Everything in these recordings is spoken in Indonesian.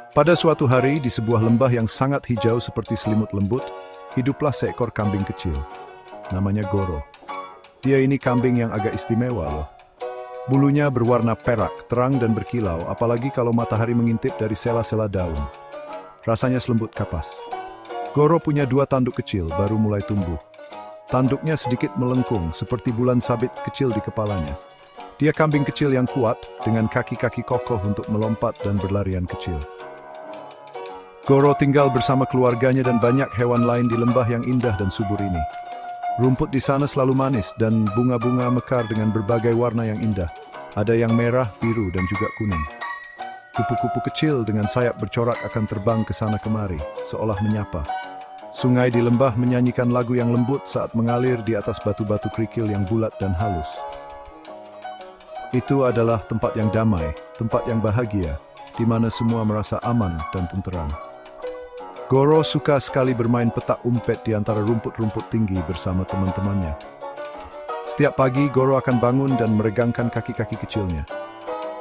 Pada suatu hari di sebuah lembah yang sangat hijau seperti selimut lembut, hiduplah seekor kambing kecil. Namanya Goro. Dia ini kambing yang agak istimewa loh. Bulunya berwarna perak, terang dan berkilau, apalagi kalau matahari mengintip dari sela-sela daun. Rasanya selembut kapas. Goro punya 2 tanduk kecil, baru mulai tumbuh. Tanduknya sedikit melengkung, seperti bulan sabit kecil di kepalanya. Dia kambing kecil yang kuat, dengan kaki-kaki kokoh untuk melompat dan berlarian kecil. Goro tinggal bersama keluarganya dan banyak hewan lain di lembah yang indah dan subur ini. Rumput di sana selalu manis dan bunga-bunga mekar dengan berbagai warna yang indah. Ada yang merah, biru, dan juga kuning. Kupu-kupu kecil dengan sayap bercorak akan terbang ke sana kemari, seolah menyapa. Sungai di lembah menyanyikan lagu yang lembut saat mengalir di atas batu-batu kerikil yang bulat dan halus. Itu adalah tempat yang damai, tempat yang bahagia, di mana semua merasa aman dan tenteram. Goro suka sekali bermain petak umpet di antara rumput-rumput tinggi bersama teman-temannya. Setiap pagi, Goro akan bangun dan meregangkan kaki-kaki kecilnya.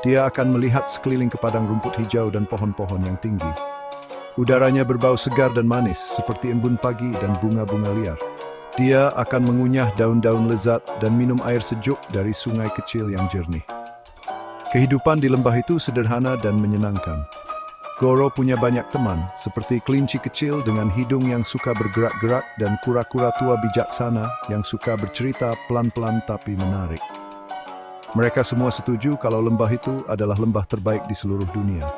Dia akan melihat sekeliling ke padang rumput hijau dan pohon-pohon yang tinggi. Udaranya berbau segar dan manis, seperti embun pagi dan bunga-bunga liar. Dia akan mengunyah daun-daun lezat dan minum air sejuk dari sungai kecil yang jernih. Kehidupan di lembah itu sederhana dan menyenangkan. Goro punya banyak teman, seperti kelinci kecil dengan hidung yang suka bergerak-gerak dan kura-kura tua bijaksana yang suka bercerita pelan-pelan tapi menarik. Mereka semua setuju kalau lembah itu adalah lembah terbaik di seluruh dunia.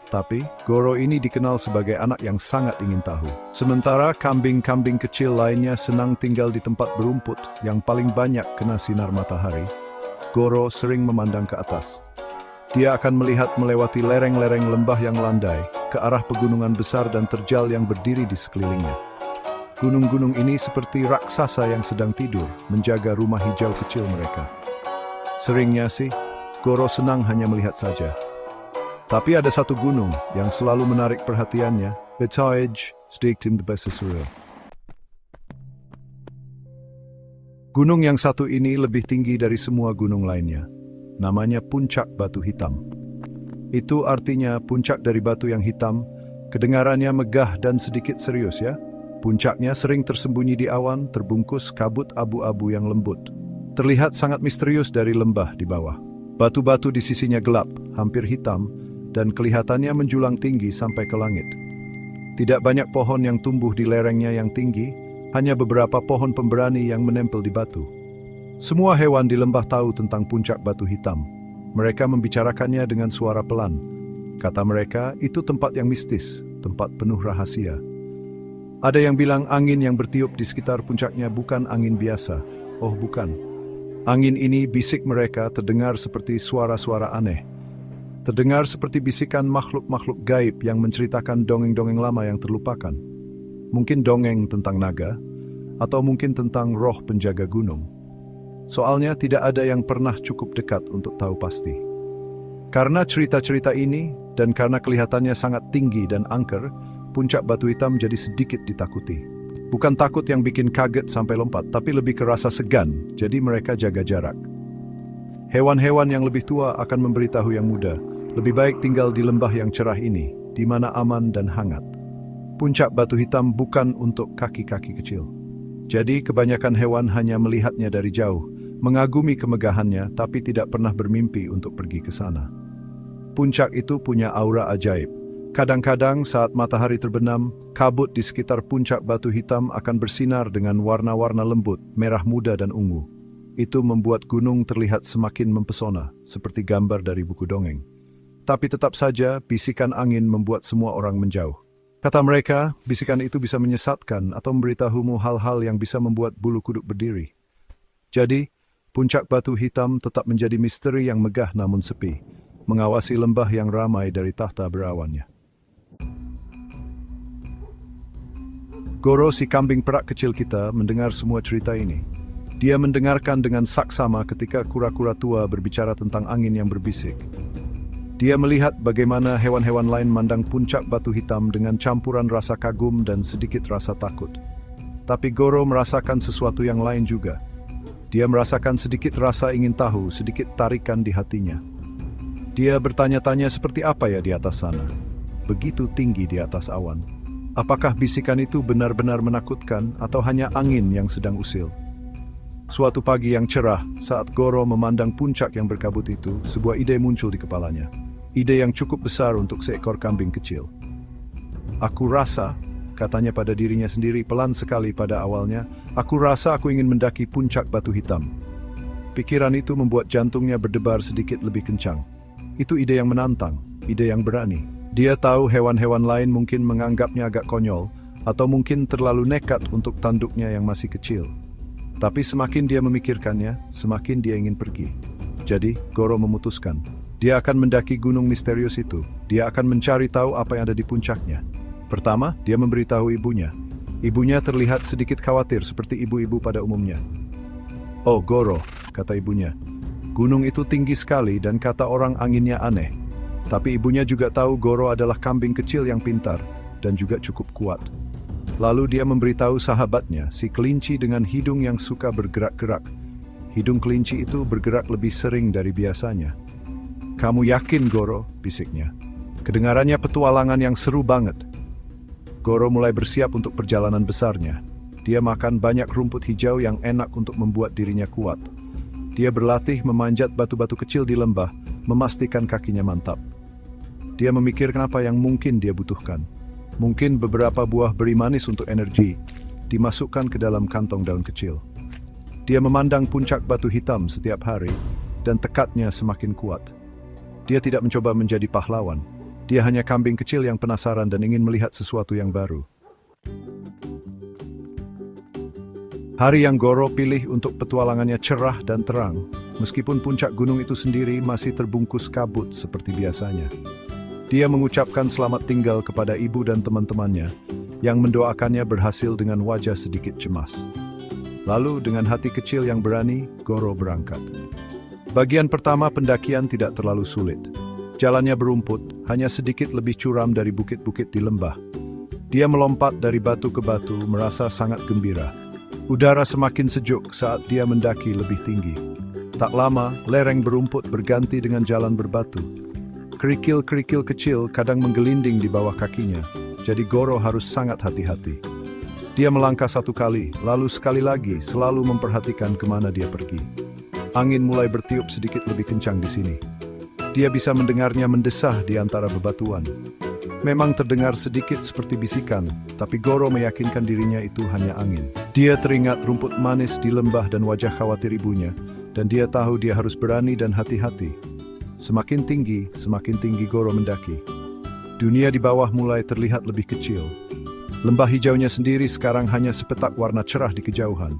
Tapi, Goro ini dikenal sebagai anak yang sangat ingin tahu. Sementara kambing-kambing kecil lainnya senang tinggal di tempat berumput yang paling banyak kena sinar matahari, Goro sering memandang ke atas. Dia akan melihat melewati lereng-lereng lembah yang landai ke arah pegunungan besar dan terjal yang berdiri di sekelilingnya. Gunung-gunung ini seperti raksasa yang sedang tidur, menjaga rumah hijau kecil mereka. Seringnya sih, Goro senang hanya melihat saja. Tapi ada satu gunung yang selalu menarik perhatiannya, Betage Stigtim de Bessesurel. Gunung yang satu ini lebih tinggi dari semua gunung lainnya. Namanya Puncak Batu Hitam. Itu artinya puncak dari batu yang hitam, kedengarannya megah dan sedikit serius ya. Puncaknya sering tersembunyi di awan, terbungkus kabut abu-abu yang lembut. Terlihat sangat misterius dari lembah di bawah. Batu-batu di sisinya gelap, hampir hitam, dan kelihatannya menjulang tinggi sampai ke langit. Tidak banyak pohon yang tumbuh di lerengnya yang tinggi, hanya beberapa pohon pemberani yang menempel di batu. Semua hewan di lembah tahu tentang Puncak Batu Hitam. Mereka membicarakannya dengan suara pelan. Kata mereka, itu tempat yang mistis, tempat penuh rahasia. Ada yang bilang angin yang bertiup di sekitar puncaknya bukan angin biasa. Oh bukan. Angin ini, bisik mereka, terdengar seperti suara-suara aneh. Terdengar seperti bisikan makhluk-makhluk gaib yang menceritakan dongeng-dongeng lama yang terlupakan. Mungkin dongeng tentang naga, atau mungkin tentang roh penjaga gunung. Soalnya tidak ada yang pernah cukup dekat untuk tahu pasti. Karena cerita-cerita ini, dan karena kelihatannya sangat tinggi dan angker, Puncak Batu Hitam jadi sedikit ditakuti. Bukan takut yang bikin kaget sampai lompat, tapi lebih ke rasa segan, jadi mereka jaga jarak. Hewan-hewan yang lebih tua akan memberitahu yang muda, lebih baik tinggal di lembah yang cerah ini, di mana aman dan hangat. Puncak Batu Hitam bukan untuk kaki-kaki kecil. Jadi kebanyakan hewan hanya melihatnya dari jauh, mengagumi kemegahannya, tapi tidak pernah bermimpi untuk pergi ke sana. Puncak itu punya aura ajaib. Kadang-kadang saat matahari terbenam, kabut di sekitar Puncak Batu Hitam akan bersinar dengan warna-warna lembut, merah muda dan ungu. Itu membuat gunung terlihat semakin mempesona, seperti gambar dari buku dongeng. Tapi tetap saja, bisikan angin membuat semua orang menjauh. Kata mereka, bisikan itu bisa menyesatkan atau memberitahumu hal-hal yang bisa membuat bulu kuduk berdiri. Jadi, Puncak Batu Hitam tetap menjadi misteri yang megah namun sepi, mengawasi lembah yang ramai dari tahta berawannya. Goro, si kambing perak kecil kita, mendengar semua cerita ini. Dia mendengarkan dengan saksama ketika kura-kura tua berbicara tentang angin yang berbisik. Dia melihat bagaimana hewan-hewan lain memandang Puncak Batu Hitam dengan campuran rasa kagum dan sedikit rasa takut. Tapi Goro merasakan sesuatu yang lain juga. Dia merasakan sedikit rasa ingin tahu, sedikit tarikan di hatinya. Dia bertanya-tanya seperti apa ya di atas sana. begitu tinggi di atas awan. Apakah bisikan itu benar-benar menakutkan atau hanya angin yang sedang usil? Suatu pagi yang cerah, saat Goro memandang puncak yang berkabut itu, sebuah ide muncul di kepalanya. Ide yang cukup besar untuk seekor kambing kecil. Aku rasa, katanya pada dirinya sendiri pelan sekali pada awalnya, aku rasa aku ingin mendaki puncak batu hitam. Pikiran itu membuat jantungnya berdebar sedikit lebih kencang. Itu ide yang menantang, ide yang berani. Dia tahu hewan-hewan lain mungkin menganggapnya agak konyol, atau mungkin terlalu nekat untuk tanduknya yang masih kecil. Tapi semakin dia memikirkannya, semakin dia ingin pergi. Jadi, Goro memutuskan, dia akan mendaki gunung misterius itu. Dia akan mencari tahu apa yang ada di puncaknya. Pertama, dia memberitahu ibunya. Ibunya terlihat sedikit khawatir seperti ibu-ibu pada umumnya. "Oh Goro," kata ibunya, "gunung itu tinggi sekali dan kata orang anginnya aneh." Tapi ibunya juga tahu Goro adalah kambing kecil yang pintar dan juga cukup kuat. Lalu dia memberitahu sahabatnya, si kelinci dengan hidung yang suka bergerak-gerak. Hidung kelinci itu bergerak lebih sering dari biasanya. "Kamu yakin, Goro?" bisiknya. Kedengarannya petualangan yang seru banget. Goro mulai bersiap untuk perjalanan besarnya. Dia makan banyak rumput hijau yang enak untuk membuat dirinya kuat. Dia berlatih memanjat batu-batu kecil di lembah, memastikan kakinya mantap. Dia memikirkan apa yang mungkin dia butuhkan. Mungkin beberapa buah beri manis untuk energi, dimasukkan ke dalam kantong daun kecil. Dia memandang puncak batu hitam setiap hari, dan tekadnya semakin kuat. Dia tidak mencoba menjadi pahlawan. Dia hanya kambing kecil yang penasaran dan ingin melihat sesuatu yang baru. Hari yang Goro pilih untuk petualangannya cerah dan terang, meskipun puncak gunung itu sendiri masih terbungkus kabut seperti biasanya. Dia mengucapkan selamat tinggal kepada ibu dan teman-temannya, yang mendoakannya berhasil dengan wajah sedikit cemas. Lalu dengan hati kecil yang berani, Goro berangkat. Bagian pertama pendakian tidak terlalu sulit. Jalannya berumput, hanya sedikit lebih curam dari bukit-bukit di lembah. Dia melompat dari batu ke batu, merasa sangat gembira. Udara semakin sejuk saat dia mendaki lebih tinggi. Tak lama, lereng berumput berganti dengan jalan berbatu. Kerikil-kerikil kecil kadang menggelinding di bawah kakinya, jadi Goro harus sangat hati-hati. Dia melangkah satu kali, lalu sekali lagi, selalu memperhatikan kemana dia pergi. Angin mulai bertiup sedikit lebih kencang di sini. Dia bisa mendengarnya mendesah di antara bebatuan. Memang terdengar sedikit seperti bisikan, tapi Goro meyakinkan dirinya itu hanya angin. Dia teringat rumput manis di lembah dan wajah khawatir ibunya, dan dia tahu dia harus berani dan hati-hati. Semakin tinggi Goro mendaki. Dunia di bawah mulai terlihat lebih kecil. Lembah hijaunya sendiri sekarang hanya sepetak warna cerah di kejauhan.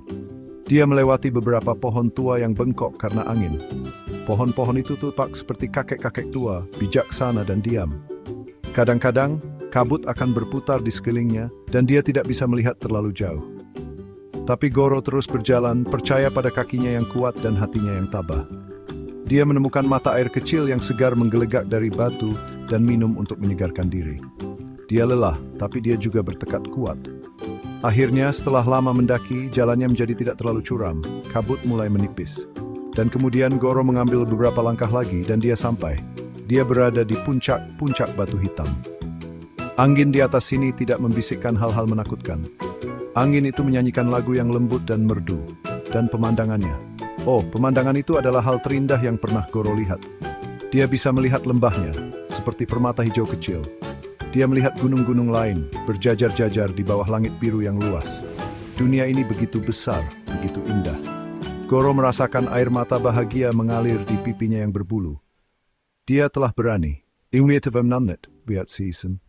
Dia melewati beberapa pohon tua yang bengkok karena angin. Pohon-pohon itu tampak seperti kakek-kakek tua, bijaksana dan diam. Kadang-kadang, kabut akan berputar di sekelilingnya, dan dia tidak bisa melihat terlalu jauh. Tapi Goro terus berjalan, percaya pada kakinya yang kuat dan hatinya yang tabah. Dia menemukan mata air kecil yang segar menggelegak dari batu dan minum untuk menyegarkan diri. Dia lelah, tapi dia juga bertekad kuat. Akhirnya, setelah lama mendaki, jalannya menjadi tidak terlalu curam, kabut mulai menipis. Dan kemudian Goro mengambil beberapa langkah lagi dan dia sampai. Dia berada di puncak batu hitam. Angin di atas sini tidak membisikkan hal-hal menakutkan. Angin itu menyanyikan lagu yang lembut dan merdu. Dan pemandangannya. Oh, pemandangan itu adalah hal terindah yang pernah Goro lihat. Dia bisa melihat lembahnya, seperti permata hijau kecil. Dia melihat gunung-gunung lain, berjajar-jajar di bawah langit biru yang luas. Dunia ini begitu besar, begitu indah. Goro merasakan air mata bahagia mengalir di pipinya yang berbulu. Dia telah berani. Ingwit of Amnamnet, Biat Season.